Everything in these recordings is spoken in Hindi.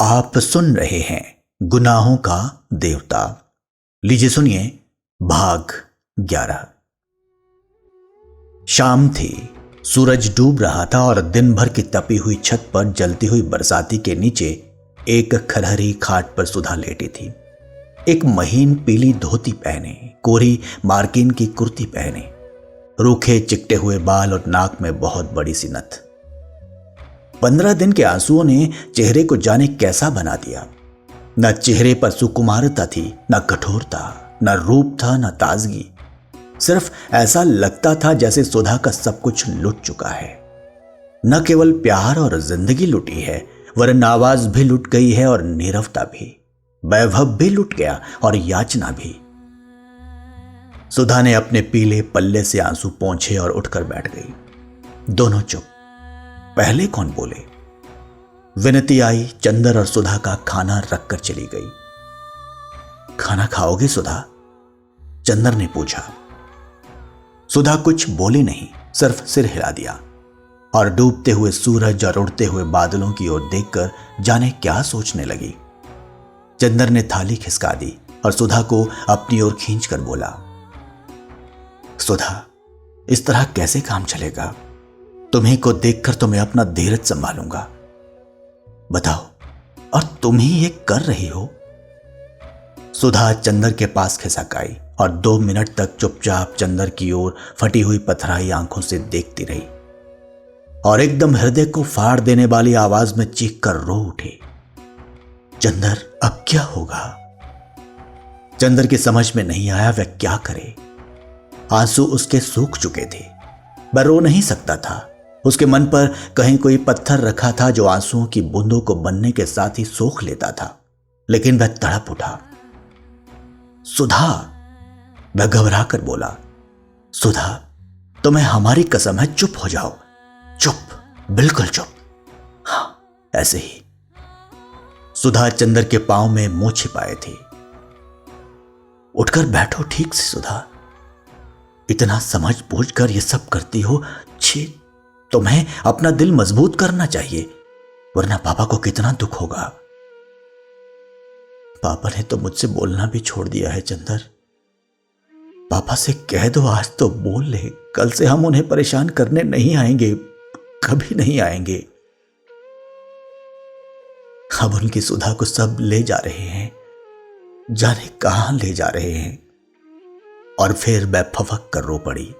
आप सुन रहे हैं गुनाहों का देवता। लीजिए सुनिए भाग 11। शाम थी, सूरज डूब रहा था और दिन भर की तपी हुई छत पर जलती हुई बरसाती के नीचे एक खरहरी खाट पर सुधा लेटी थी। एक महीन पीली धोती पहने, कोरी मार्किन की कुर्ती पहने, रूखे चिकटे हुए बाल और नाक में बहुत बड़ी सी नथ। 15 दिन के आंसुओं ने चेहरे को जाने कैसा बना दिया। न चेहरे पर सुकुमारता थी, न कठोरता, न रूप था, न ताजगी। सिर्फ ऐसा लगता था जैसे सुधा का सब कुछ लुट चुका है। न केवल प्यार और जिंदगी लुटी है, वरन आवाज भी लुट गई है और नीरवता भी, वैभव भी लुट गया और याचना भी। सुधा ने अपने पीले पल्ले से आंसू पोंछे और उठकर बैठ गई। दोनों चुप। पहले कौन बोले? विनती आई, चंदर और सुधा का खाना रखकर चली गई। खाना खाओगे सुधा? चंदर ने पूछा। सुधा कुछ बोली नहीं, सिर्फ सिर हिला दिया और डूबते हुए सूरज और उड़ते हुए बादलों की ओर देखकर जाने क्या सोचने लगी। चंदर ने थाली खिसका दी और सुधा को अपनी ओर खींचकर बोला, सुधा, इस तरह कैसे काम चलेगा? तुम्ही को देखकर तो मैं अपना धीरज संभालूंगा। बताओ, और तुम ही ये कर रही हो? सुधा चंदर के पास खिसक आई और 2 मिनट तक चुपचाप चंदर की ओर फटी हुई पथराई आंखों से देखती रही और एकदम हृदय को फाड़ देने वाली आवाज में चीख कर रो उठी। चंदर, अब क्या होगा? चंदर की समझ में नहीं आया वह क्या करे। आंसू उसके सूख चुके थे, वह रो नहीं सकता था। उसके मन पर कहीं कोई पत्थर रखा था जो आंसुओं की बूंदों को बनने के साथ ही सोख लेता था, लेकिन वह तड़प उठा। सुधा, वह घबरा कर बोला, सुधा, तुम्हें हमारी कसम है, चुप हो जाओ। चुप, बिल्कुल चुप। हाँ, ऐसे ही। सुधा चंदर के पांव में मुंह छिपाए थी। उठकर बैठो ठीक से सुधा। इतना समझ बूझ कर ये सब करती हो? छी, तुम्हें अपना दिल मजबूत करना चाहिए, वरना पापा को कितना दुख होगा। पापा ने तो मुझसे बोलना भी छोड़ दिया है चंदर। पापा से कह दो आज तो बोल ले, कल से हम उन्हें परेशान करने नहीं आएंगे, कभी नहीं आएंगे। अब उनकी सुधा को सब ले जा रहे हैं, जाने कहां ले जा रहे हैं। और फिर वह फफक कर रो पड़ी।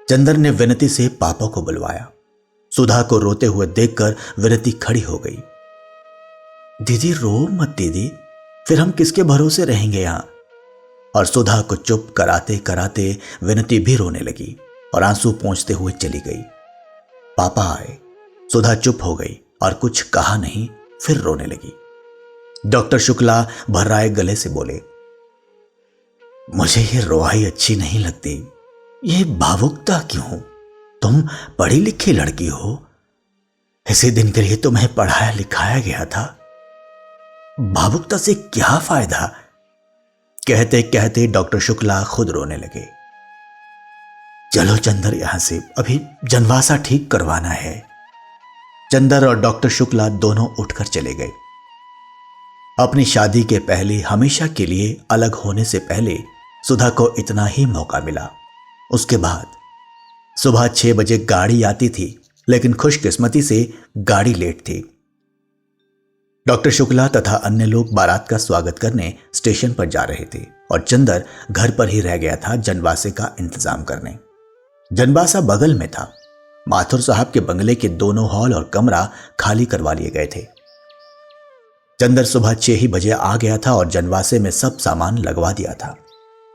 चंदर ने विनती से पापा को बुलवाया। सुधा को रोते हुए देखकर विनती खड़ी हो गई। दीदी रो मत दीदी, फिर हम किसके भरोसे रहेंगे यहां? और सुधा को चुप कराते कराते विनती भी रोने लगी और आंसू पोंछते हुए चली गई। पापा आए, सुधा चुप हो गई और कुछ कहा नहीं, फिर रोने लगी। डॉक्टर शुक्ला भर्राए गले से बोले, मुझे ये रोहाई अच्छी नहीं लगती। ये भावुकता क्यों? तुम पढ़ी लिखी लड़की हो, इसी दिन के लिए तुम्हें पढ़ाया लिखाया गया था। भावुकता से क्या फायदा? कहते कहते डॉक्टर शुक्ला खुद रोने लगे। चलो चंदर यहां से, अभी जनवासा ठीक करवाना है। चंदर और डॉक्टर शुक्ला दोनों उठकर चले गए। अपनी शादी के पहले, हमेशा के लिए अलग होने से पहले सुधा को इतना ही मौका मिला। उसके बाद सुबह 6 बजे गाड़ी आती थी, लेकिन खुशकिस्मती से गाड़ी लेट थी। डॉक्टर शुक्ला तथा अन्य लोग बारात का स्वागत करने स्टेशन पर जा रहे थे और चंदर घर पर ही रह गया था जनवासे का इंतजाम करने। जनवासा बगल में था। माथुर साहब के बंगले के दोनों हॉल और कमरा खाली करवा लिए गए थे। चंदर सुबह 6 ही बजे आ गया था और जनवासे में सब सामान लगवा दिया था।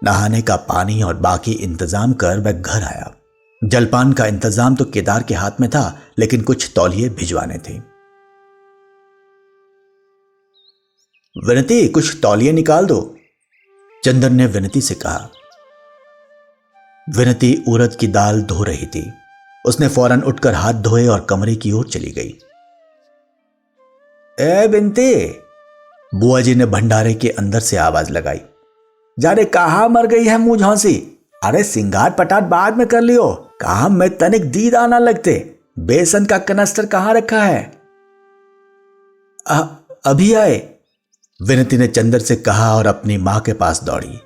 नहाने का पानी और बाकी इंतजाम कर वह घर आया। जलपान का इंतजाम तो केदार के हाथ में था, लेकिन कुछ तौलिए भिजवाने थे। विनती, कुछ तौलिए निकाल दो, चंदर ने विनती से कहा। विनती उड़द की दाल धो रही थी। उसने फौरन उठकर हाथ धोए और कमरे की ओर चली गई। ए विनती, बुआ जी ने भंडारे के अंदर से आवाज लगाई। जाने कहां मर गई है मुंह झौंसी? अरे सिंगार पटाट बाद में कर लियो, काम में तनिक दीद आना लगते। बेसन का कनस्तर कहां रखा है? अभी आए, विनती ने चंदर से कहा और अपनी मां के पास दौड़ी।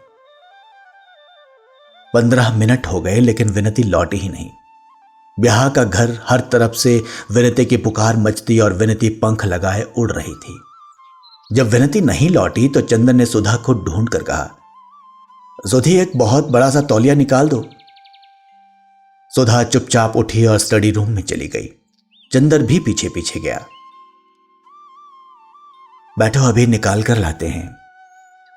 15 मिनट हो गए लेकिन विनती लौटी ही नहीं। ब्याह का घर हर तरफ से विनती की पुकार मचती और विनती पंख लगाए उड़ रही थी। जब विनती नहीं लौटी तो चंदन ने सुधा को ढूंढ कर कहा, सुधी एक बहुत बड़ा सा तौलिया निकाल दो। सुधा चुपचाप उठी और स्टडी रूम में चली गई। चंदर भी पीछे पीछे गया। बैठो, अभी निकाल कर लाते हैं,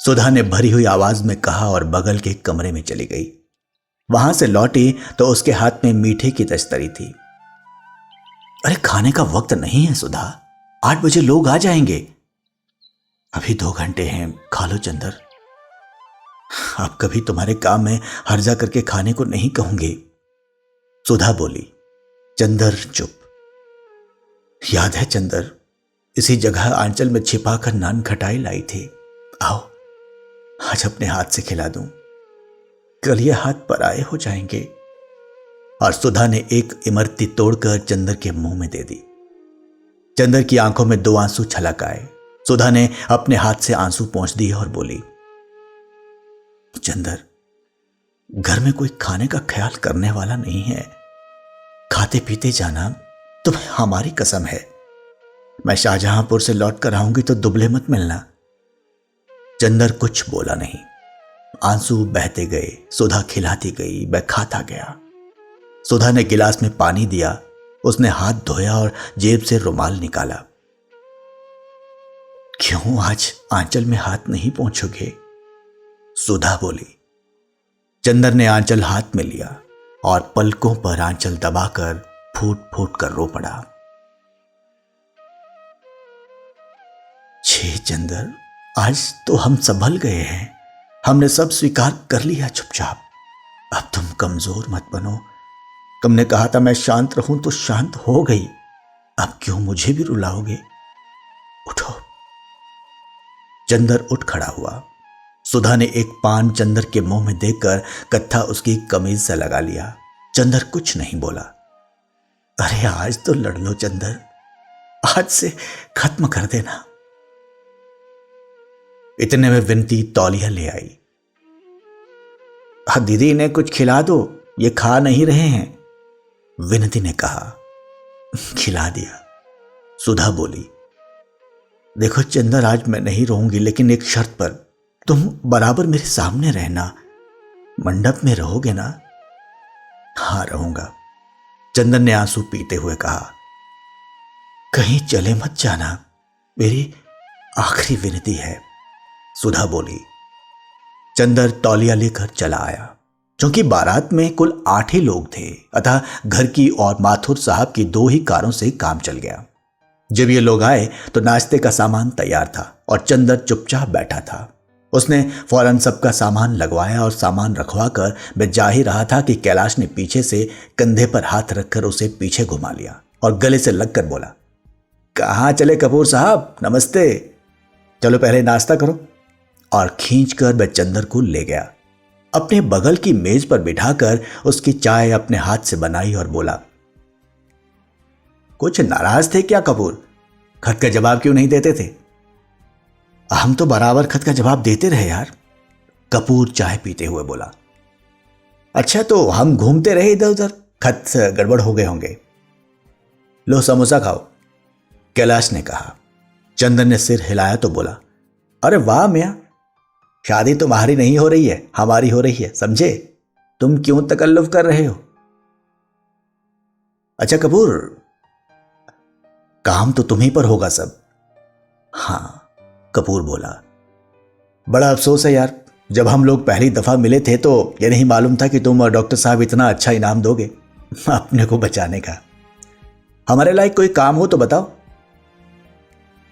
सुधा ने भरी हुई आवाज में कहा और बगल के कमरे में चली गई। वहां से लौटी तो उसके हाथ में मीठे की तस्तरी थी। अरे खाने का वक्त नहीं है सुधा, 8 बजे लोग आ जाएंगे। अभी 2 घंटे हैं, खा लो चंदर। अब कभी तुम्हारे काम में हर्जा करके खाने को नहीं कहूंगी, सुधा बोली। चंदर चुप। याद है चंदर, इसी जगह आंचल में छिपाकर नान खटाई लाई थी। आओ आज अपने हाथ से खिला दूं, कल ये हाथ पराए हो जाएंगे। और सुधा ने एक इमरती तोड़कर चंदर के मुंह में दे दी। चंदर की आंखों में 2 आंसू छलक आए। सुधा ने अपने हाथ से आंसू पोंछ दिए और बोली, चंदर घर में कोई खाने का ख्याल करने वाला नहीं है, खाते पीते जाना, तुम्हें हमारी कसम है। मैं शाहजहांपुर से लौट कर आऊंगी तो दुबले मत मिलना। चंदर कुछ बोला नहीं। आंसू बहते गए, सुधा खिलाती गई, वह खाता गया। सुधा ने गिलास में पानी दिया, उसने हाथ धोया और जेब से रुमाल निकाला। क्यों आज आंचल में हाथ नहीं पहुंचोगे, सुधा बोली। चंदर ने आंचल हाथ में लिया और पलकों पर आंचल दबाकर फूट फूट कर रो पड़ा। छे चंदर, आज तो हम संभल गए हैं, हमने सब स्वीकार कर लिया चुपचाप। अब तुम कमजोर मत बनो। तुमने कहा था मैं शांत रहूं तो शांत हो गई, अब क्यों मुझे भी रुलाओगे? उठो। चंदर उठ खड़ा हुआ। सुधा ने एक पान चंदर के मुंह में देकर कत्था उसकी कमीज से लगा लिया। चंदर कुछ नहीं बोला। अरे आज तो लड़ लो चंदर, आज से खत्म कर देना। इतने में विनती तौलिया ले आई। दीदी इन्हें कुछ खिला दो, ये खा नहीं रहे हैं, विनती ने कहा। खिला दिया, सुधा बोली। देखो चंदर, आज मैं नहीं रहूंगी, लेकिन एक शर्त पर, तुम बराबर मेरे सामने रहना। मंडप में रहोगे ना? हाँ रहूंगा, चंदन ने आंसू पीते हुए कहा। कहीं चले मत जाना, मेरी आखिरी विनती है, सुधा बोली। चंदर तौलिया लेकर चला आया। क्योंकि बारात में कुल 8 ही लोग थे, अतः घर की और माथुर साहब की 2 ही कारों से काम चल गया। जब ये लोग आए तो नाश्ते का सामान तैयार था और चंदर चुपचाप बैठा था। उसने फौरन सबका सामान लगवाया और सामान रखवा कर वह जा ही रहा था कि कैलाश ने पीछे से कंधे पर हाथ रखकर उसे पीछे घुमा लिया और गले से लगकर बोला, कहाँ चले कपूर साहब, नमस्ते, चलो पहले नाश्ता करो। और खींचकर वह चंदर को ले गया। अपने बगल की मेज पर बिठाकर उसकी चाय अपने हाथ से बनाई और बोला, कुछ नाराज थे क्या कपूर? खत का जवाब क्यों नहीं देते थे? हम तो बराबर खत का जवाब देते रहे यार, कपूर चाय पीते हुए बोला। अच्छा तो हम घूमते रहे इधर उधर, खत गड़बड़ हो गए होंगे। लो समोसा खाओ, कैलाश ने कहा। चंदन ने सिर हिलाया तो बोला, अरे वाह मियां, शादी तुम्हारी नहीं हो रही है, हमारी हो रही है, समझे? तुम क्यों तकल्लुफ कर रहे हो? अच्छा कपूर, काम तो तुम्हीं पर होगा सब। हाँ, कपूर बोला। बड़ा अफसोस है यार, जब हम लोग पहली दफा मिले थे तो यह नहीं मालूम था कि तुम और डॉक्टर साहब इतना अच्छा इनाम दोगे अपने को बचाने का। हमारे लायक कोई काम हो तो बताओ।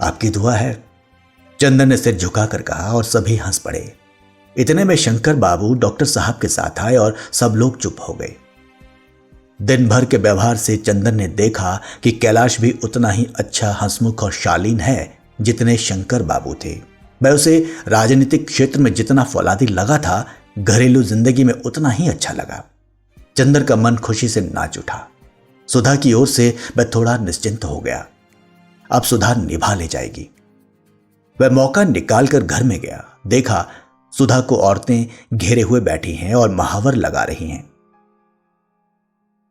आपकी दुआ है, चंदन ने सिर झुकाकर कहा और सभी हंस पड़े। इतने में शंकर बाबू डॉक्टर साहब के साथ आए और सब लोग चुप हो गए। दिन भर के व्यवहार से चंदन ने देखा कि कैलाश भी उतना ही अच्छा, हंसमुख और शालीन है जितने शंकर बाबू थे। वह उसे राजनीतिक क्षेत्र में जितना फौलादी लगा था, घरेलू जिंदगी में उतना ही अच्छा लगा। चंदर का मन खुशी से नाच उठा। सुधा की ओर से वह थोड़ा निश्चिंत हो गया। अब सुधा निभा ले जाएगी। वह मौका निकालकर घर में गया। देखा सुधा को औरतें घेरे हुए बैठी हैं और महावर लगा रही हैं।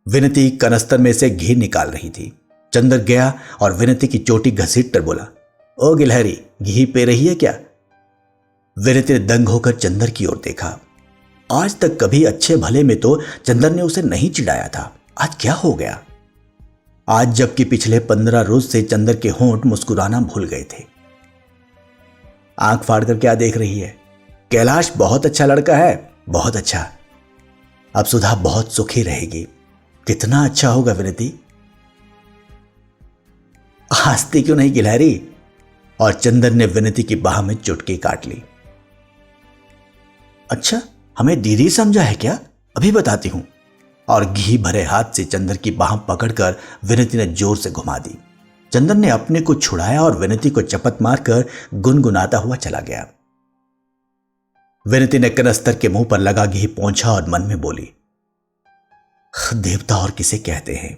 विनती कनस्तर में से घी निकाल रही थी। चंदर गया और विनती की चोटी घसीट कर बोला, ओ गिलहरी, घी पी रही है क्या? विनती ने दंग होकर चंदर की ओर देखा। आज तक कभी अच्छे भले में तो चंदर ने उसे नहीं चिढ़ाया था। आज क्या हो गया? आज जबकि पिछले 15 रोज से चंदर के होंठ मुस्कुराना भूल गए थे। आंख फाड़कर क्या देख रही है? कैलाश बहुत अच्छा लड़का है, बहुत अच्छा। अब सुधा बहुत सुखी रहेगी। कितना अच्छा होगा विनती। हंसती क्यों नहीं गिलहरी? और चंदर ने विनती की बाह में चुटकी काट ली। अच्छा, हमें दीदी समझा है क्या? अभी बताती हूं। और घी भरे हाथ से चंदर की बाह पकड़कर विनती ने जोर से घुमा दी। चंदर ने अपने को छुड़ाया और विनती को चपत मारकर गुनगुनाता हुआ चला गया। विनती ने कनस्तर के मुंह पर लगा घी पोंछा और मन में बोली, देवता और किसे कहते हैं।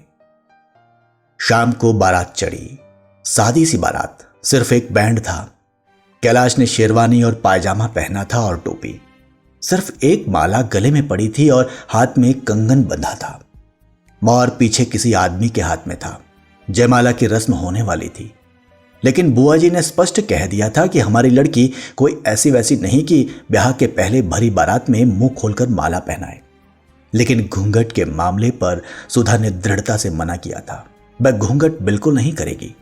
शाम को बारात चढ़ी। सादी सी बारात, सिर्फ एक बैंड था। कैलाश ने शेरवानी और पायजामा पहना था और टोपी। सिर्फ एक माला गले में पड़ी थी और हाथ में एक कंगन बंधा था। मोर पीछे किसी आदमी के हाथ में था। जयमाला की रस्म होने वाली थी, लेकिन बुआ जी ने स्पष्ट कह दिया था कि हमारी लड़की कोई ऐसी वैसी नहीं कि ब्याह के पहले भरी बारात में मुंह खोलकर माला पहनाए। लेकिन घूंघट के मामले पर सुधा ने दृढ़ता से मना किया था। वह घूंघट बिल्कुल नहीं करेगी।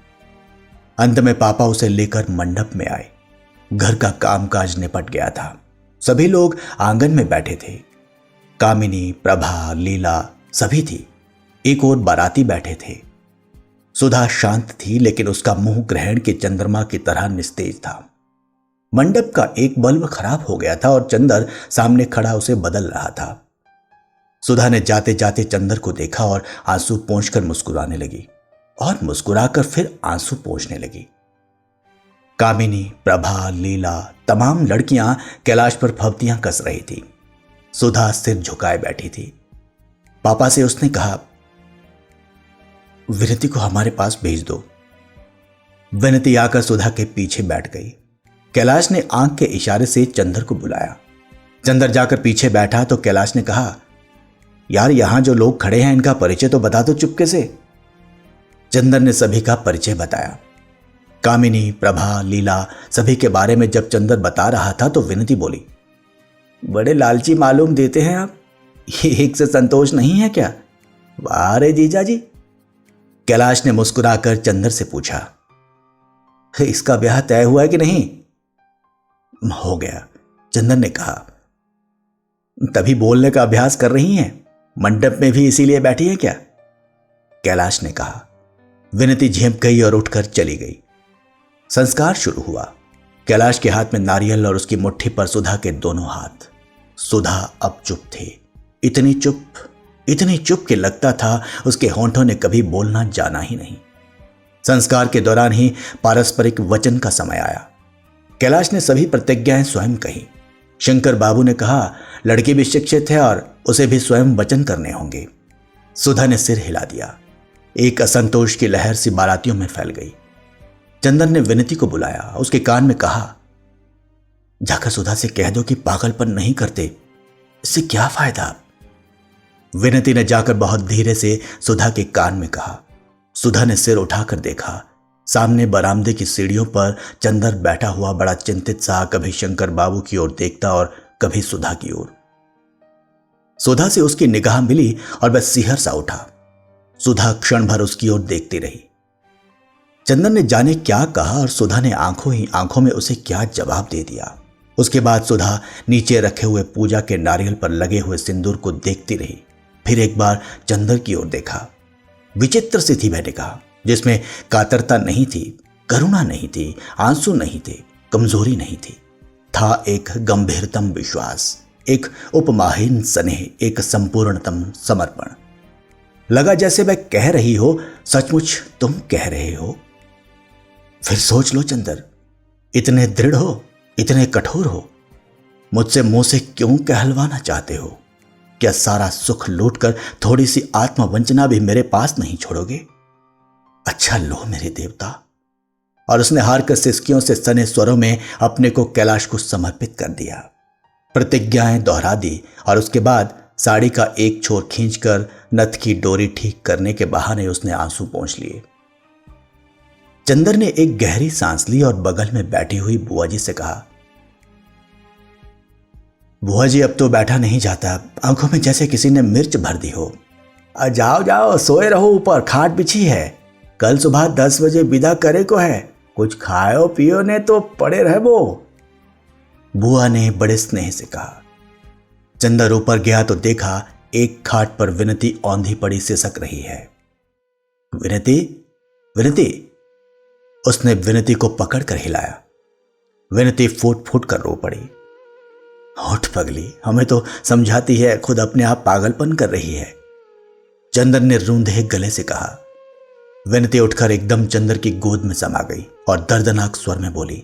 अंत में पापा उसे लेकर मंडप में आए। घर का कामकाज निपट गया था। सभी लोग आंगन में बैठे थे। कामिनी, प्रभा, लीला सभी थी। एक और बाराती बैठे थे। सुधा शांत थी, लेकिन उसका मुंह ग्रहण के चंद्रमा की तरह निस्तेज था। मंडप का एक बल्ब खराब हो गया था और चंदर सामने खड़ा उसे बदल रहा था। सुधा ने जाते जाते चंदर को देखा और आंसू पोंछकर मुस्कुराने लगी और मुस्कुराकर फिर आंसू पोंछने लगी। कामिनी, प्रभा, लीला तमाम लड़कियां कैलाश पर फब्तियां कस रही थी। सुधा सिर झुकाए बैठी थी। पापा से उसने कहा, विनती को हमारे पास भेज दो। विनती आकर सुधा के पीछे बैठ गई। कैलाश ने आंख के इशारे से चंदर को बुलाया। चंदर जाकर पीछे बैठा तो कैलाश ने कहा, यार यहां जो लोग खड़े हैं इनका परिचय तो बता दो चुपके से। चंदर ने सभी का परिचय बताया। कामिनी, प्रभा, लीला सभी के बारे में जब चंदर बता रहा था तो विनती बोली, बड़े लालची मालूम देते हैं आप। ये एक से संतोष नहीं है क्या? वाह रे जीजा जी। कैलाश ने मुस्कुराकर चंदर से पूछा, इसका ब्याह तय हुआ है कि नहीं? हो गया, चंदर ने कहा। तभी बोलने का अभ्यास कर रही हैं? मंडप में भी इसीलिए बैठी है क्या? कैलाश ने कहा। विनती झेंप गई और उठकर चली गई। संस्कार शुरू हुआ। कैलाश के हाथ में नारियल और उसकी मुट्ठी पर सुधा के दोनों हाथ। सुधा अब चुप थी। इतनी चुप कि लगता था उसके होंठों ने कभी बोलना जाना ही नहीं। संस्कार के दौरान ही पारस्परिक वचन का समय आया। कैलाश ने सभी प्रतिज्ञाएं स्वयं कही। शंकर बाबू ने कहा, लड़की भी शिक्षित है और उसे भी स्वयं वचन करने होंगे। सुधा ने सिर हिला दिया। एक असंतोष की लहर सी बारातियों में फैल गई। चंदन ने विनती को बुलाया। उसके कान में कहा, जाकर सुधा से कह दो कि पागलपन नहीं करते, इससे क्या फायदा। विनती ने जाकर बहुत धीरे से सुधा के कान में कहा। सुधा ने सिर उठाकर देखा। सामने बरामदे की सीढ़ियों पर चंदर बैठा हुआ बड़ा चिंतित सा कभी शंकर बाबू की ओर देखता और कभी सुधा की ओर। सुधा से उसकी निगाह मिली और वह सिहर सा उठा। सुधा क्षण भर उसकी ओर देखती रही। चंदन ने जाने क्या कहा और सुधा ने आंखों ही आंखों में उसे क्या जवाब दे दिया। उसके बाद सुधा नीचे रखे हुए पूजा के नारियल पर लगे हुए सिंदूर को देखती रही। फिर एक बार चंदर की ओर देखा। विचित्र सी थी वह निगाह, जिसमें कातरता नहीं थी, करुणा नहीं थी, आंसू नहीं थे, कमजोरी नहीं थी। था एक गंभीरतम विश्वास, एक उपमाहीन स्नेह, एक संपूर्णतम समर्पण। लगा जैसे वह कह रही हो, सचमुच तुम कह रहे हो। फिर सोच लो चंदर, इतने दृढ़ हो, इतने कठोर हो, मुझसे मुंह से क्यों कहलवाना चाहते हो? क्या सारा सुख लूटकर थोड़ी सी आत्मवंचना भी मेरे पास नहीं छोड़ोगे? अच्छा लो मेरे देवता, और उसने हार कर सिसकियों से सने स्वरों में अपने को कैलाश को समर्पित कर दिया। प्रतिज्ञाएं दोहरा दी और उसके बाद साड़ी का एक छोर खींचकर नथ की डोरी ठीक करने के बहाने उसने आंसू पोंछ लिए। चंदर ने एक गहरी सांस ली और बगल में बैठी हुई बुआ जी से कहा, बुआ जी अब तो बैठा नहीं जाता, आंखों में जैसे किसी ने मिर्च भर दी हो। जाओ जाओ, सोए रहो, ऊपर खाट बिछी है, कल सुबह 10 बजे विदा करे को है, कुछ खाओ पियो ने तो पड़े रह वो, बुआ ने बड़े स्नेह से कहा। चंदर ऊपर गया तो देखा एक खाट पर विनती औंधी पड़ी सिसक रही है। विनती, विनती, उसने विनती को पकड़कर हिलाया। विनती फूट फूट कर रो पड़ी। होठ पगली, हमें तो समझाती है, खुद अपने आप पागलपन कर रही है, चंदर ने रूंधे गले से कहा। विनती उठकर एकदम चंदर की गोद में समा गई और दर्दनाक स्वर में बोली,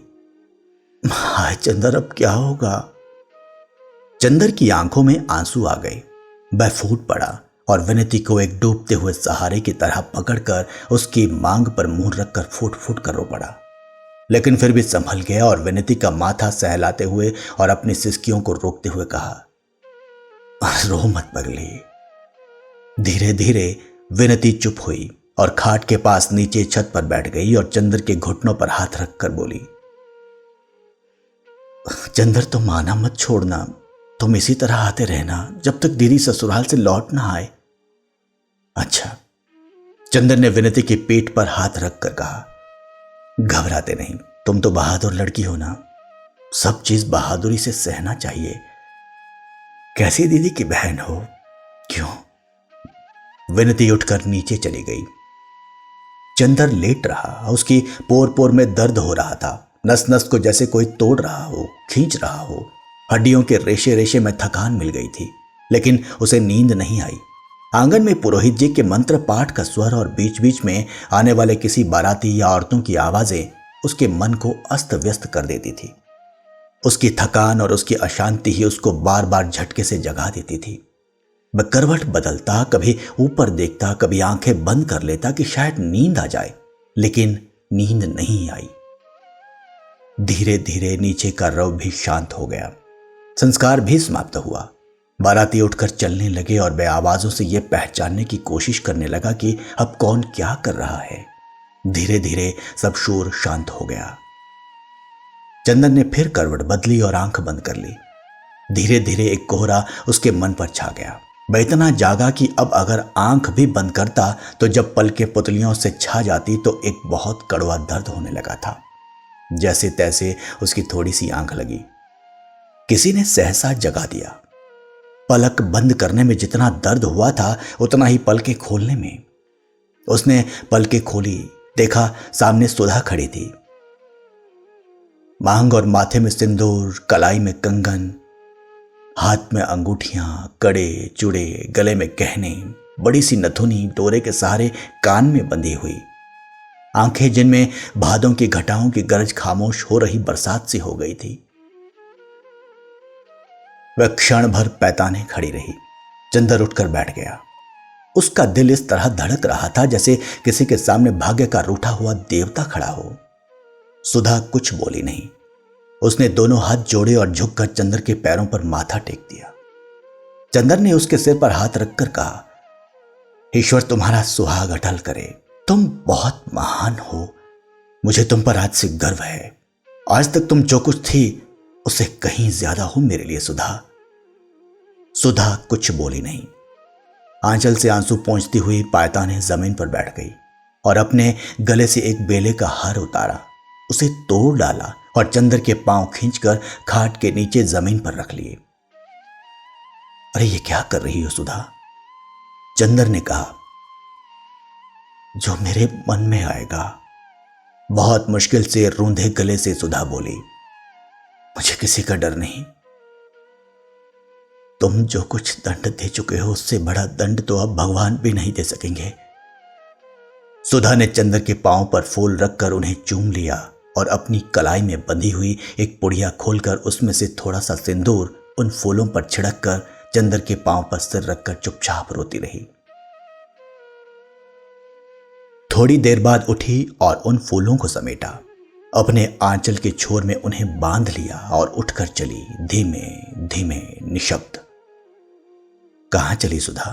हाय चंदर, अब क्या होगा। चंदर की आंखों में आंसू आ गए। वह फूट पड़ा और विनती को एक डूबते हुए सहारे की तरह पकड़कर उसकी मांग पर मुंह रखकर फूट फूट कर रो पड़ा। लेकिन फिर भी संभल गया और विनती का माथा सहलाते हुए और अपनी सिसकियों को रोकते हुए कहा, रो मत पगली। धीरे धीरे विनती चुप हुई और खाट के पास नीचे छत पर बैठ गई और चंदर के घुटनों पर हाथ रखकर बोली, चंदर तुम आना मत छोड़ना, तुम इसी तरह आते रहना जब तक दीदी ससुराल से लौट ना आए। अच्छा, चंदर ने विनती के पेट पर हाथ रखकर कहा, घबराते नहीं, तुम तो बहादुर लड़की हो ना, सब चीज बहादुरी से सहना चाहिए। कैसी दीदी की बहन हो, क्यों। विनती उठकर नीचे चली गई। चंदर लेट रहा, उसकी पोर पोर में दर्द हो रहा था, नस नस को जैसे कोई तोड़ रहा हो, खींच रहा हो। हड्डियों के रेशे रेशे में थकान मिल गई थी, लेकिन उसे नींद नहीं आई। आंगन में पुरोहित जी के मंत्र पाठ का स्वर और बीच बीच में आने वाले किसी बाराती या औरतों की आवाजें उसके मन को अस्त व्यस्त कर देती थी। उसकी थकान और उसकी अशांति ही उसको बार बार झटके से जगा देती थी। वह करवट बदलता, कभी ऊपर देखता, कभी आंखें बंद कर लेता कि शायद नींद आ जाए, लेकिन नींद नहीं आई। धीरे धीरे नीचे का रव भी शांत हो गया, संस्कार भी समाप्त हुआ। बाराती उठकर चलने लगे और वह आवाजों से यह पहचानने की कोशिश करने लगा कि अब कौन क्या कर रहा है। धीरे धीरे सब शोर शांत हो गया। चंदन ने फिर करवट बदली और आंख बंद कर ली। धीरे धीरे एक कोहरा उसके मन पर छा गया। वह इतना जागा कि अब अगर आंख भी बंद करता तो जब पलकें पुतलियों से छा जाती तो एक बहुत कड़वा दर्द होने लगा था। जैसे तैसे उसकी थोड़ी सी आंख लगी। किसी ने सहसा जगा दिया। पलक बंद करने में जितना दर्द हुआ था उतना ही पलकें खोलने में। उसने पलकें खोली, देखा सामने सुधा खड़ी थी। मांग और माथे में सिंदूर, कलाई में कंगन, हाथ में अंगूठियां, कड़े, चूड़े, गले में गहने, बड़ी सी नथुनी डोरे के सहारे कान में बंधी हुई। आंखें जिनमें भादों की घटाओं की गरज खामोश हो रही बरसात सी हो गई थी। वह क्षण भर पैताने खड़ी रही। चंदर उठकर बैठ गया। उसका दिल इस तरह धड़क रहा था जैसे किसी के सामने भाग्य का रूठा हुआ देवता खड़ा हो। सुधा कुछ बोली नहीं। उसने दोनों हाथ जोड़े और झुककर चंदर के पैरों पर माथा टेक दिया। चंदर ने उसके सिर पर हाथ रखकर कहा, ईश्वर तुम्हारा सुहाग अटल करे, तुम बहुत महान हो, मुझे तुम पर आज से गर्व है। आज तक तुम जो कुछ थी उससे कहीं ज्यादा हो मेरे लिए सुधा। सुधा कुछ बोली नहीं। आंचल से आंसू पोंछती हुई पायताने जमीन पर बैठ गई और अपने गले से एक बेले का हार उतारा, उसे तोड़ डाला और चंदर के पांव खींचकर खाट के नीचे जमीन पर रख लिए। अरे ये क्या कर रही हो सुधा? चंदर ने कहा। जो मेरे मन में आएगा, बहुत मुश्किल से रूंधे गले से सुधा बोली। मुझे किसी का डर नहीं। तुम जो कुछ दंड दे चुके हो उससे बड़ा दंड तो अब भगवान भी नहीं दे सकेंगे। सुधा ने चंदर के पांव पर फूल रखकर उन्हें चूम लिया और अपनी कलाई में बंधी हुई एक पुड़िया खोलकर उसमें से थोड़ा सा सिंदूर उन फूलों पर छिड़क कर चंदर के पांव पर सिर रखकर चुपचाप रोती रही। थोड़ी देर बाद उठी और उन फूलों को समेटा। अपने आंचल के छोर में उन्हें बांध लिया और उठकर चली, धीमे धीमे, निशब्द। कहां चली सुधा?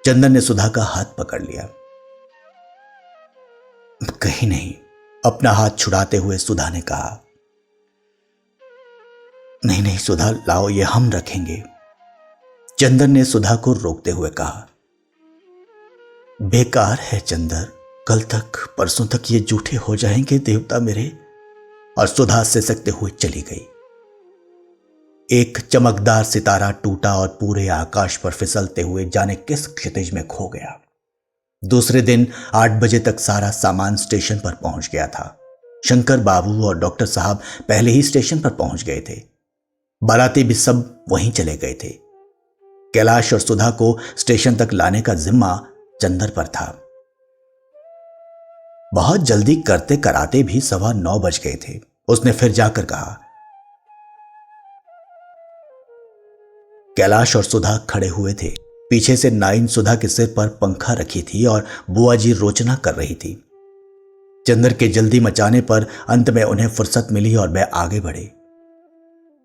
चंदन ने सुधा का हाथ पकड़ लिया। कहीं नहीं, अपना हाथ छुड़ाते हुए सुधा ने कहा। नहीं नहीं सुधा, लाओ, ये हम रखेंगे। चंदन ने सुधा को रोकते हुए कहा। बेकार है चंदर, कल तक परसों तक ये जूठे हो जाएंगे देवता मेरे। और सुधा सिसकते हुए चली गई। एक चमकदार सितारा टूटा और पूरे आकाश पर फिसलते हुए जाने किस क्षितिज में खो गया। दूसरे दिन 8 बजे तक सारा सामान स्टेशन पर पहुंच गया था। शंकर बाबू और डॉक्टर साहब पहले ही स्टेशन पर पहुंच गए थे। बाराती भी सब वहीं चले गए थे। कैलाश और सुधा को स्टेशन तक लाने का जिम्मा चंदर पर था। बहुत जल्दी करते कराते भी 9:15 बज गए थे। उसने फिर जाकर कहा। कैलाश और सुधा खड़े हुए थे। पीछे से नाइन सुधा के सिर पर पंखा रखी थी और बुआ जी रोचना कर रही थी। चंदर के जल्दी मचाने पर अंत में उन्हें फुर्सत मिली और वह आगे बढ़े।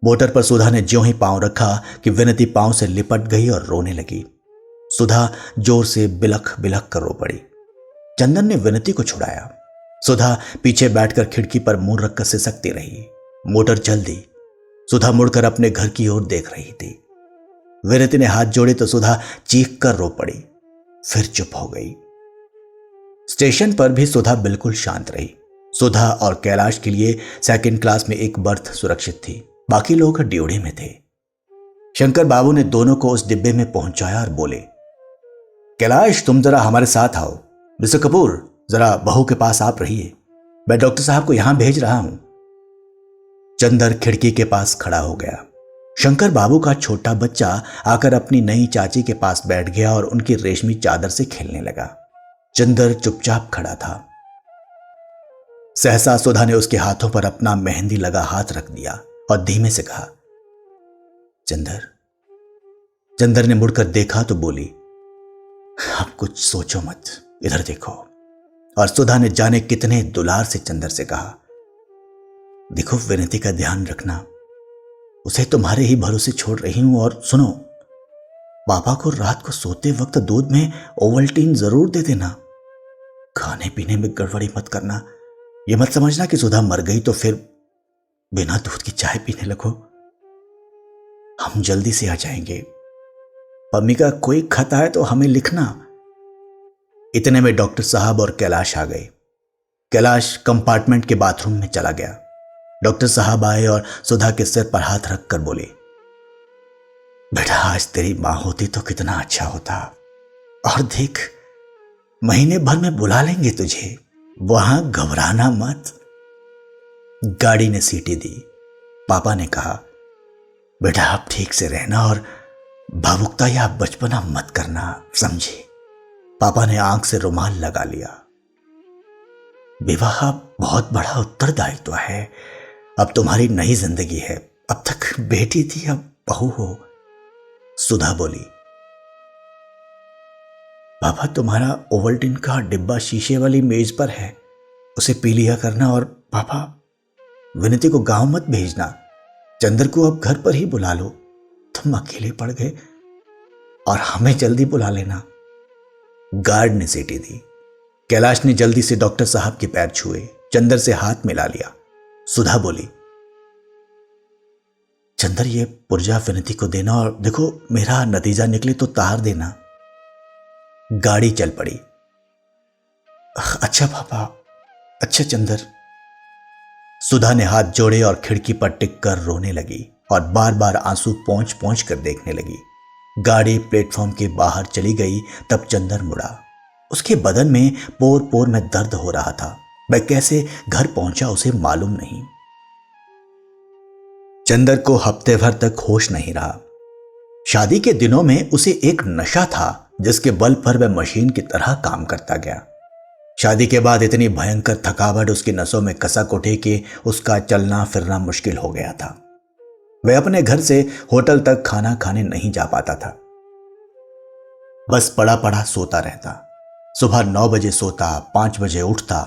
मोटर पर सुधा ने ज्यों ही पांव रखा कि विनती पांव से लिपट गई और रोने लगी। सुधा जोर से बिलख बिलख कर रो पड़ी। चंदन ने विनती को छुड़ाया। सुधा पीछे बैठकर खिड़की पर मुंह रखकर सिसकती रही। मोटर चल दी। सुधा मुड़कर अपने घर की ओर देख रही थी। विनती ने हाथ जोड़े तो सुधा चीख कर रो पड़ी, फिर चुप हो गई। स्टेशन पर भी सुधा बिल्कुल शांत रही। सुधा और कैलाश के लिए सेकंड क्लास में एक बर्थ सुरक्षित थी, बाकी लोग ड्योढ़े में थे। शंकर बाबू ने दोनों को उस डिब्बे में पहुंचाया और बोले, कैलाश तुम जरा हमारे साथ आओ। मिस्टर कपूर जरा बहू के पास आप रहिए, मैं डॉक्टर साहब को यहां भेज रहा हूं। चंदर खिड़की के पास खड़ा हो गया। शंकर बाबू का छोटा बच्चा आकर अपनी नई चाची के पास बैठ गया और उनकी रेशमी चादर से खेलने लगा। चंदर चुपचाप खड़ा था। सहसा सुधा ने उसके हाथों पर अपना मेहंदी लगा हाथ रख दिया और धीमे से कहा, चंदर। चंदर ने मुड़कर देखा तो बोली, अब कुछ सोचो मत, इधर देखो। और सुधा ने जाने कितने दुलार से चंदर से कहा, देखो विनती का ध्यान रखना, उसे तुम्हारे ही भरोसे छोड़ रही हूं। और सुनो, पापा को रात को सोते वक्त दूध में ओवल्टीन जरूर दे देना। खाने पीने में गड़बड़ी मत करना। यह मत समझना कि सुधा मर गई तो फिर बिना दूध की चाय पीने लगो। हम जल्दी से आ जाएंगे। मम्मी का कोई खत आए तो हमें लिखना। इतने में डॉक्टर साहब और कैलाश आ गए। कैलाश कंपार्टमेंट के बाथरूम में चला गया। डॉक्टर साहब आए और सुधा के सिर पर हाथ रखकर बोले, बेटा आज तेरी मां होती तो कितना अच्छा होता। और देख, महीने भर में बुला लेंगे तुझे, वहां घबराना मत। गाड़ी ने सीटी दी। पापा ने कहा, बेटा आप ठीक से रहना और भावुकता या बचपना मत करना, समझे। पापा ने आंख से रुमाल लगा लिया। विवाह बहुत बड़ा उत्तरदायित्व है। अब तुम्हारी नई जिंदगी है। अब तक बेटी थी, अब बहू हो। सुधा बोली, पापा तुम्हारा ओवल्टीन का डिब्बा शीशे वाली मेज पर है, उसे पी लिया करना। और पापा विनती को गांव मत भेजना, चंदर को अब घर पर ही बुला लो। तुम अकेले पड़ गए और हमें जल्दी बुला लेना। गार्ड ने सीटी दी। कैलाश ने जल्दी से डॉक्टर साहब के पैर छुए, चंदर से हाथ मिला लिया। सुधा बोली, चंदर ये पुर्जा विनती को देना और देखो मेरा नतीजा निकले तो तार देना। गाड़ी चल पड़ी। अच्छा पापा, अच्छा चंदर। सुधा ने हाथ जोड़े और खिड़की पर टिक कर रोने लगी और बार बार आंसू पहुंच पहुंच कर देखने लगी। गाड़ी प्लेटफॉर्म के बाहर चली गई तब चंदर मुड़ा। उसके बदन में पोर पोर में दर्द हो रहा था। वह कैसे घर पहुंचा उसे मालूम नहीं। चंदर को हफ्ते भर तक होश नहीं रहा। शादी के दिनों में उसे एक नशा था जिसके बल पर वह मशीन की तरह काम करता गया। शादी के बाद इतनी भयंकर थकावट उसकी नसों में कसक उठी कि उसका चलना फिरना मुश्किल हो गया था। वह अपने घर से होटल तक खाना खाने नहीं जा पाता था। बस पड़ा पड़ा सोता रहता। सुबह 9 बजे सोता, 5 बजे उठता।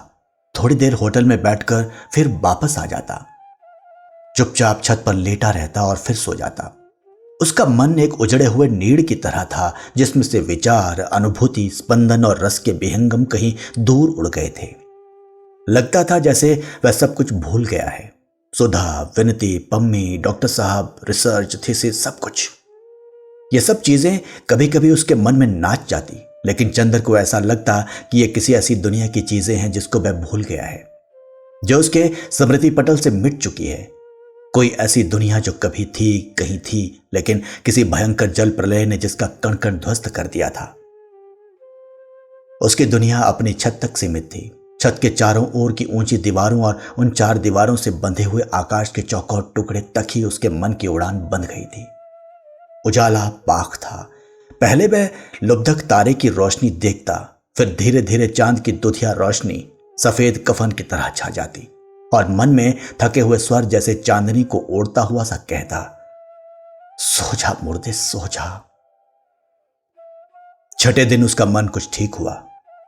थोड़ी देर होटल में बैठकर फिर वापस आ जाता। चुपचाप छत पर लेटा रहता और फिर सो जाता। उसका मन एक उजड़े हुए नीड़ की तरह था, जिसमें से विचार, अनुभूति, स्पंदन और रस के विहंगम कहीं दूर उड़ गए थे। लगता था जैसे वह सब कुछ भूल गया है। सुधा, विनती, पम्मी, डॉक्टर साहब, रिसर्च, थीसिस, सब कुछ। ये सब चीजें कभी कभी उसके मन में नाच जाती, लेकिन चंदर को ऐसा लगता कि ये किसी ऐसी दुनिया की चीजें हैं जिसको वह भूल गया है, जो उसके स्मृति पटल से मिट चुकी है। कोई ऐसी दुनिया जो कभी थी, कहीं थी, लेकिन किसी भयंकर जल प्रलय ने जिसका कण कण ध्वस्त कर दिया था। उसकी दुनिया अपनी छत तक सीमित थी। छत के चारों ओर की ऊंची दीवारों और उन 4 दीवारों से बंधे हुए आकाश के चौकोर टुकड़े तक ही उसके मन की उड़ान बंध गई थी। उजाला पाख था। पहले वह लुब्धक तारे की रोशनी देखता, फिर धीरे धीरे चांद की दुधिया रोशनी सफेद कफन की तरह छा जाती और मन में थके हुए स्वर जैसे चांदनी को ओढ़ता हुआ सा कहता, सो जा मुर्दे, सो जा। छठे दिन उसका मन कुछ ठीक हुआ।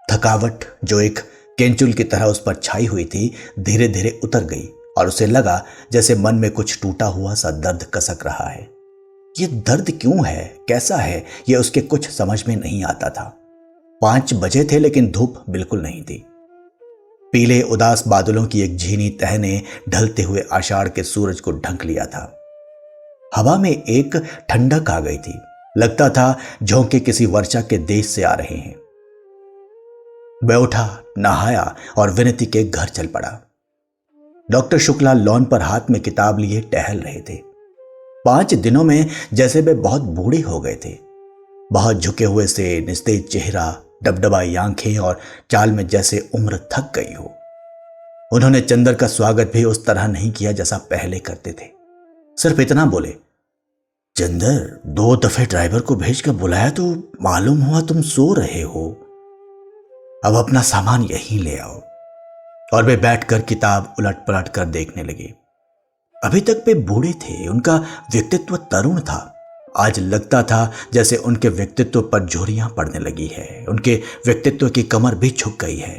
थकावट जो एक केंचुल की तरह उस पर छाई हुई थी, धीरे धीरे उतर गई और उसे लगा जैसे मन में कुछ टूटा हुआ सा दर्द कसक रहा है। ये दर्द क्यों है, कैसा है, यह उसके कुछ समझ में नहीं आता था। 5 बजे थे, लेकिन धूप बिल्कुल नहीं थी। पीले उदास बादलों की एक झीनी तह ने ढलते हुए आषाढ़ के सूरज को ढंक लिया था। हवा में एक ठंडक आ गई थी। लगता था झोंके किसी वर्षा के देश से आ रहे हैं। वह उठा, नहाया और विनती के घर चल पड़ा। डॉक्टर शुक्ला लॉन पर हाथ में किताब लिए टहल रहे थे। 5 दिनों में जैसे वे बहुत बूढ़े हो गए थे। बहुत झुके हुए से निस्तेज चेहरा, डबडबाई आंखें और चाल में जैसे उम्र थक गई हो। उन्होंने चंदर का स्वागत भी उस तरह नहीं किया जैसा पहले करते थे। सिर्फ इतना बोले, चंदर, 2 दफे ड्राइवर को भेजकर बुलाया तो मालूम हुआ तुम सो रहे हो। अब अपना सामान यहीं ले आओ। और वे बैठकर किताब उलट पलट कर देखने लगे। अभी तक वे बूढ़े थे, उनका व्यक्तित्व तरुण था। आज लगता था जैसे उनके व्यक्तित्व पर झुर्रियां पड़ने लगी है, उनके व्यक्तित्व की कमर भी झुक गई है।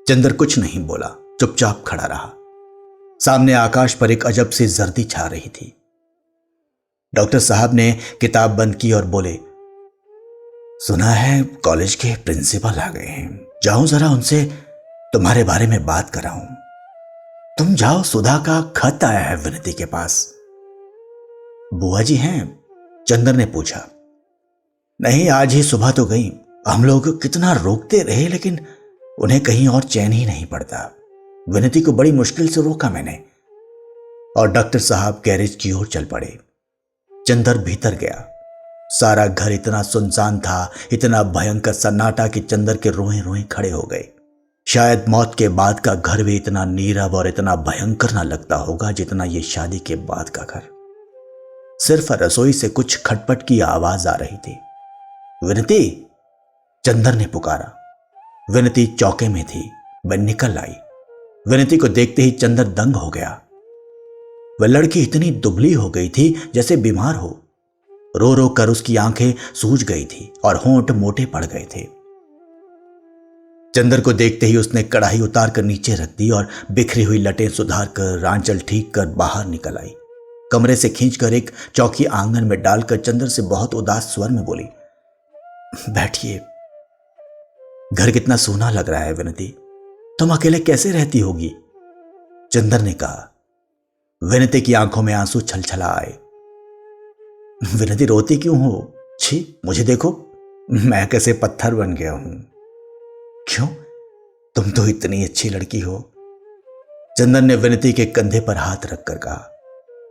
चंदर कुछ नहीं बोला, चुपचाप खड़ा रहा। सामने आकाश पर एक अजब सी जर्दी छा रही थी। डॉक्टर साहब ने किताब बंद की और बोले, सुना है कॉलेज के प्रिंसिपल आ गए हैं, जाऊं जरा उनसे तुम्हारे बारे में बात कराऊं। तुम जाओ, सुधा का खत आया है विनती के पास। बुआ जी हैं? चंदर ने पूछा। नहीं, आज ही सुबह तो गई। हम लोग कितना रोकते रहे, लेकिन उन्हें कहीं और चैन ही नहीं पड़ता। विनती को बड़ी मुश्किल से रोका मैंने। और डॉक्टर साहब गैरेज की ओर चल पड़े। चंदर भीतर गया। सारा घर इतना सुनसान था, इतना भयंकर सन्नाटा कि चंदर के रोए रोए खड़े हो गए। शायद मौत के बाद का घर भी इतना नीरव और इतना भयंकर ना लगता होगा जितना ये शादी के बाद का घर। सिर्फ रसोई से कुछ खटपट की आवाज आ रही थी। विनती, चंदर ने पुकारा। विनती चौके में थी। वह निकल आई। विनती को देखते ही चंदर दंग हो गया। वह लड़की इतनी दुबली हो गई थी जैसे बीमार हो। रो रो कर उसकी आंखें सूज गई थी और होंठ मोटे पड़ गए थे। चंदर को देखते ही उसने कढ़ाई उतार कर नीचे रख दी और बिखरी हुई लटें सुधार कर, आंचल ठीक कर बाहर निकल आई। कमरे से खींचकर एक चौकी आंगन में डालकर चंदर से बहुत उदास स्वर में बोली, बैठिए। घर कितना सूना लग रहा है विनती, तुम अकेले कैसे रहती होगी? चंदर ने कहा। विनती की आंखों में आंसू छलछला आए। विनती, रोती क्यों हो? छी, मुझे देखो, मैं कैसे पत्थर बन गया हूं। क्यों? तुम तो इतनी अच्छी लड़की हो। चंदर ने विनती के कंधे पर हाथ रखकर कहा।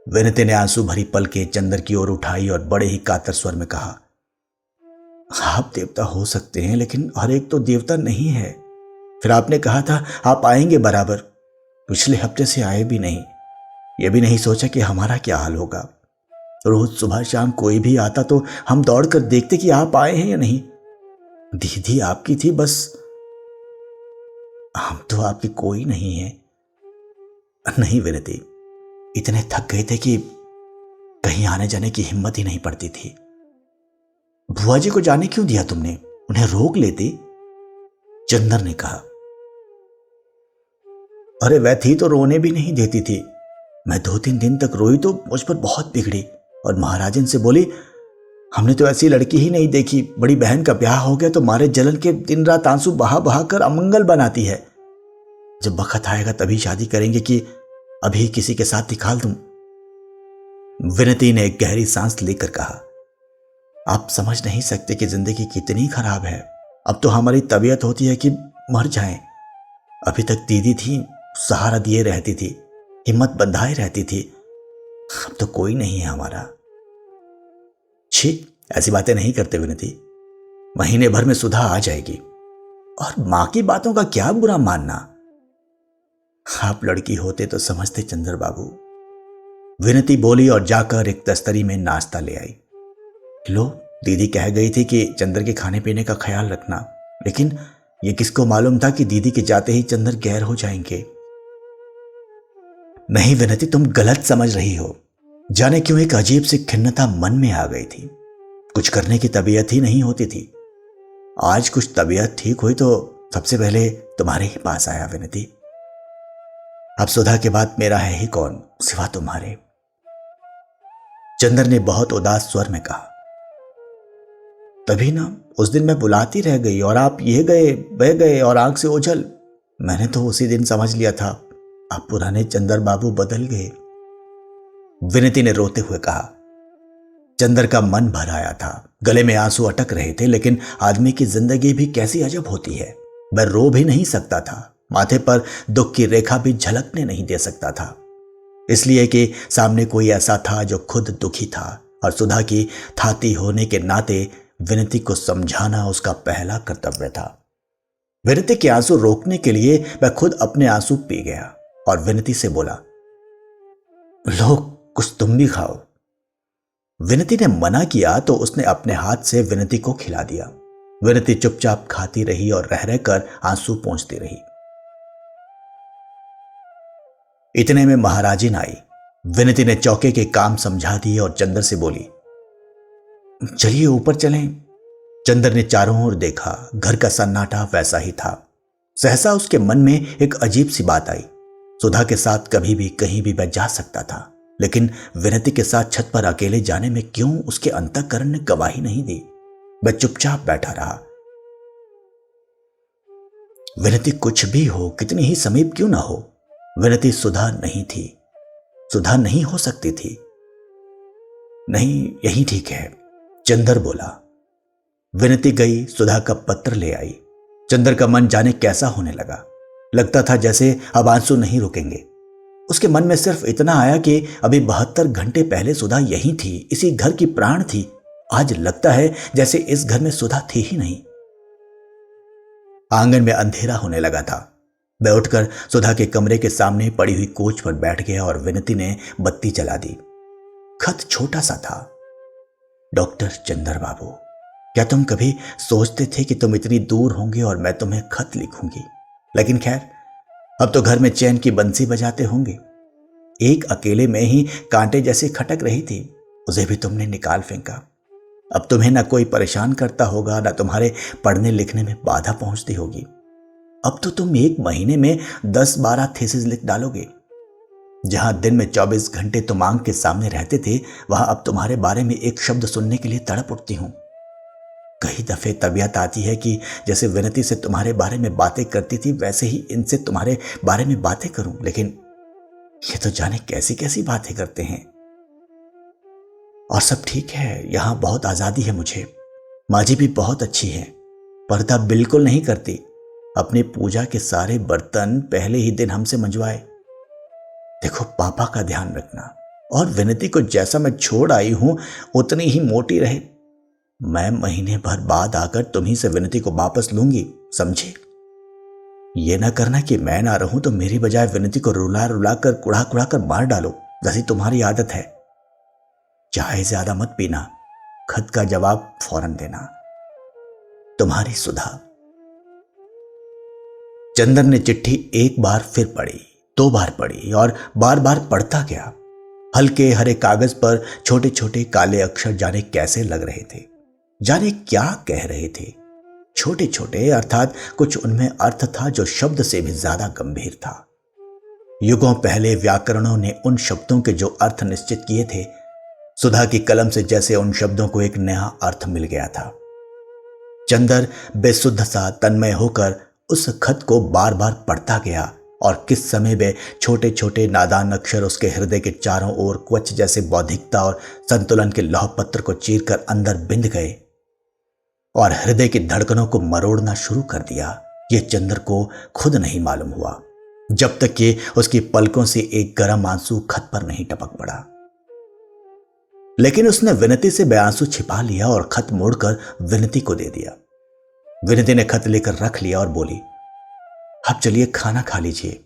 विनती ने आंसू भरी पलकें चंदर की ओर उठाई और बड़े ही कातर स्वर में कहा, आप देवता हो सकते हैं, लेकिन हर एक तो देवता नहीं है। फिर आपने कहा था आप आएंगे बराबर, पिछले हफ्ते से आए भी नहीं। यह भी नहीं सोचा कि हमारा क्या हाल होगा। रोज सुबह शाम कोई भी आता तो हम दौड़कर देखते कि आप आए हैं या नहीं। दीदी आपकी थी बस, हम तो आपकी कोई नहीं है। नहीं विनती, इतने थक गए थे कि कहीं आने जाने की हिम्मत ही नहीं पड़ती थी। बुआ जी को जाने क्यों दिया तुमने? उन्हें रोक लेती। चंदर ने कहा। अरे वह थी तो रोने भी नहीं देती थी। मैं 2-3 दिन तक रोई तो मुझ पर बहुत बिगड़ी और महाराजन से बोली, हमने तो ऐसी लड़की ही नहीं देखी। बड़ी बहन का ब्याह हो गया तो मारे जलन के दिन रात आंसू बहा बहा कर अमंगल बनाती है। जब वक्त आएगा तभी शादी करेंगे कि अभी किसी के साथ निकाल दूं। विनती ने एक गहरी सांस लेकर कहा, आप समझ नहीं सकते कि जिंदगी कितनी खराब है। अब तो हमारी तबीयत होती है कि मर जाएं। अभी तक दीदी थी, सहारा दिए रहती थी, हिम्मत बंधाए रहती थी। अब तो कोई नहीं है हमारा। छी, ऐसी बातें नहीं करते विनती। महीने भर में सुधा आ जाएगी। और मां की बातों का क्या बुरा मानना। आप लड़की होते तो समझते चंद्र बाबू। विनती बोली और जाकर एक तस्तरी में नाश्ता ले आई। लो, दीदी कह गई थी कि चंद्र के खाने पीने का ख्याल रखना, लेकिन ये किसको मालूम था कि दीदी के जाते ही चंद्र गैर हो जाएंगे। नहीं विनती, तुम गलत समझ रही हो। जाने क्यों एक अजीब सी खिन्नता मन में आ गई थी। कुछ करने की तबीयत ही नहीं होती थी। आज कुछ तबीयत ठीक हुई तो सबसे पहले तुम्हारे ही पास आया विनती। अब सुधा के बाद मेरा है ही कौन सिवा तुम्हारे। चंद्र ने बहुत उदास स्वर में कहा। तभी ना उस दिन मैं बुलाती रह गई और आप ये गए वह गए और आंख से ओझल। मैंने तो उसी दिन समझ लिया था आप पुराने चंद्र बाबू बदल गए। विनती ने रोते हुए कहा। चंद्र का मन भर आया था, गले में आंसू अटक रहे थे, लेकिन आदमी की जिंदगी भी कैसी अजब होती है। वह रो भी नहीं सकता था, माथे पर दुख की रेखा भी झलकने नहीं दे सकता था, इसलिए कि सामने कोई ऐसा था जो खुद दुखी था और सुधा की थाती होने के नाते विनती को समझाना उसका पहला कर्तव्य था। विनती के आंसू रोकने के लिए वह खुद अपने आंसू पी गया और विनती से बोला, लो कुछ तुम भी खाओ। विनती ने मना किया तो उसने अपने हाथ से विनती को खिला दिया। विनती चुपचाप खाती रही और रह रहकर आंसू पोंछती रही। इतने में महाराजिन आई। विनती ने चौके के काम समझा दिए और चंद्र से बोली, चलिए ऊपर चलें। चंद्र ने चारों ओर देखा, घर का सन्नाटा वैसा ही था। सहसा उसके मन में एक अजीब सी बात आई। सुधा के साथ कभी भी कहीं भी वह जा सकता था, लेकिन विनती के साथ छत पर अकेले जाने में क्यों उसके अंतःकरण ने गवाही नहीं दी। वह चुपचाप बैठा रहा। विनती कुछ भी हो, कितनी ही समीप क्यों ना हो, विनती सुधा नहीं थी, सुधा नहीं हो सकती थी। नहीं, यही ठीक है, चंद्र बोला। विनती गई, सुधा का पत्र ले आई। चंद्र का मन जाने कैसा होने लगा। लगता था जैसे अब आंसू नहीं रुकेंगे। उसके मन में सिर्फ इतना आया कि अभी 72 घंटे पहले सुधा यही थी, इसी घर की प्राण थी। आज लगता है जैसे इस घर में सुधा थी ही नहीं। आंगन में अंधेरा होने लगा था। वह उठकर सुधा के कमरे के सामने पड़ी हुई कोच पर बैठ गया और विनती ने बत्ती जला दी। खत छोटा सा था। डॉक्टर चंद्र बाबू, क्या तुम कभी सोचते थे कि तुम इतनी दूर होंगे और मैं तुम्हें खत लिखूंगी? लेकिन खैर, अब तो घर में चैन की बंसी बजाते होंगे। एक अकेले में ही कांटे जैसे खटक रही थी, उसे भी तुमने निकाल फेंका। अब तुम्हें ना कोई परेशान करता होगा, ना तुम्हारे पढ़ने लिखने में बाधा पहुंचती होगी। अब तो तुम 1 महीने में 10-12 थीसिस लिख डालोगे। जहां दिन में 24 घंटे तुम आंख के सामने रहते थे, वहां अब तुम्हारे बारे में एक शब्द सुनने के लिए तड़प उठती हूं। कई दफे तबीयत आती है कि जैसे विनती से तुम्हारे बारे में बातें करती थी, वैसे ही इनसे तुम्हारे बारे में बातें करूं, लेकिन ये तो जाने कैसी कैसी बातें करते हैं। और सब ठीक है, यहां बहुत आजादी है मुझे। माँ जी भी बहुत अच्छी है, पर्दा बिल्कुल नहीं करती। अपनी पूजा के सारे बर्तन पहले ही दिन हमसे मंजवाए। देखो, पापा का ध्यान रखना और विनती को जैसा मैं छोड़ आई हूं उतनी ही मोटी रहे। मैं महीने भर बाद आकर तुम्ही से विनती को वापस लूंगी, समझे? ये ना करना कि मैं ना रहूं तो मेरी बजाय विनती को रुला रुला कर कुड़ा कुड़ा कर मार डालो, जैसी तुम्हारी आदत है। चाय ज्यादा मत पीना, खत का जवाब फौरन देना। तुम्हारी सुधा। चंदन ने चिट्ठी एक बार फिर पढ़ी, 2 बार पढ़ी और बार बार पढ़ता गया। हल्के हरे कागज पर छोटे छोटे काले अक्षर जाने कैसे लग रहे थे, जाने क्या कह रहे थे। छोटे छोटे, अर्थात कुछ उनमें अर्थ था जो शब्द से भी ज्यादा गंभीर था। युगों पहले व्याकरणों ने उन शब्दों के जो अर्थ निश्चित किए थे, सुधा की कलम से जैसे उन शब्दों को एक नया अर्थ मिल गया था। चंदर बेसुध सा तन्मय होकर उस खत को बार बार पढ़ता गया और किस समय वे छोटे छोटे नादान अक्षर उसके हृदय के चारों ओर क्वच जैसे बौद्धिकता और संतुलन के लौह पत्र को चीरकर अंदर बिंद गए और हृदय की धड़कनों को मरोड़ना शुरू कर दिया, ये चंदर को खुद नहीं मालूम हुआ, जब तक कि उसकी पलकों से एक गर्म आंसू खत पर नहीं टपक पड़ा। लेकिन उसने विनती से बेआंसू छिपा लिया और खत मोड़कर विनती को दे दिया। विनती ने खत लेकर रख लिया और बोली, अब चलिए खाना खा लीजिए।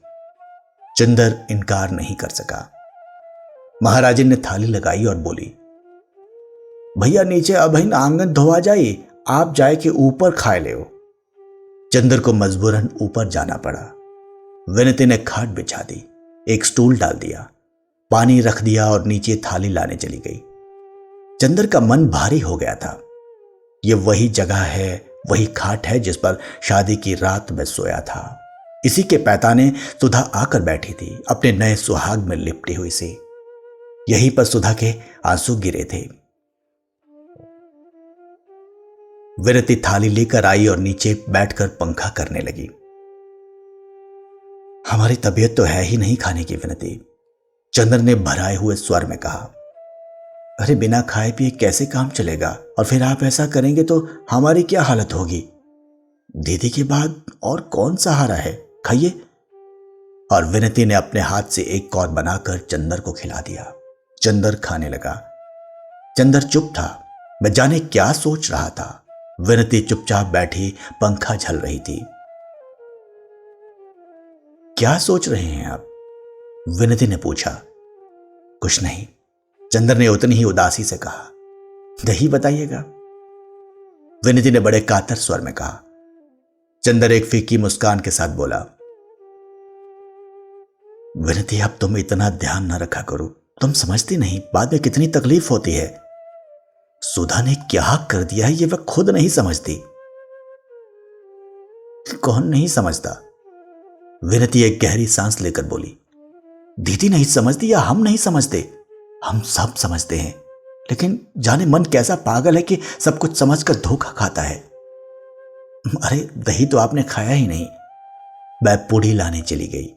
चंदर इनकार नहीं कर सका। महाराजन ने थाली लगाई और बोली, भैया नीचे अबहिन आंगन धोआ जाई, आप जाए के ऊपर खाए ले। चंदर को मजबूरन ऊपर जाना पड़ा। विनती ने खाट बिछा दी, एक स्टूल डाल दिया, पानी रख दिया और नीचे थाली लाने चली गई। चंदर का मन भारी हो गया था। ये वही जगह है, वही खाट है जिस पर शादी की रात में सोया था। इसी के पैताने सुधा आकर बैठी थी, अपने नए सुहाग में लिपटी हुई सी। यहीं पर सुधा के आंसू गिरे थे। विनती थाली लेकर आई और नीचे बैठकर पंखा करने लगी। हमारी तबीयत तो है ही नहीं खाने की विनती, चंद्र ने भराए हुए स्वर में कहा। अरे बिना खाए पिए कैसे काम चलेगा, और फिर आप ऐसा करेंगे तो हमारी क्या हालत होगी। दीदी के बाद और कौन सहारा है, खाइए। और विनती ने अपने हाथ से एक कौर बनाकर चंदर को खिला दिया। चंदर खाने लगा। चंदर चुप था, मैं जाने क्या सोच रहा था। विनती चुपचाप बैठी पंखा झल रही थी। क्या सोच रहे हैं आप, विनती ने पूछा। कुछ नहीं, चंदर ने उतनी ही उदासी से कहा। दही बताइएगा, विनती ने बड़े कातर स्वर में कहा। चंदर एक फीकी मुस्कान के साथ बोला, विनती अब तुम इतना ध्यान न रखा करो, तुम समझती नहीं बाद में कितनी तकलीफ होती है। सुधा ने क्या कर दिया है ये वह खुद नहीं समझती। कौन नहीं समझता, विनती एक गहरी सांस लेकर बोली। दीदी नहीं समझती या हम नहीं समझते, हम सब समझते हैं, लेकिन जाने मन कैसा पागल है कि सब कुछ समझकर धोखा खाता है। अरे दही तो आपने खाया ही नहीं। मैं पूड़ी लाने चली गई।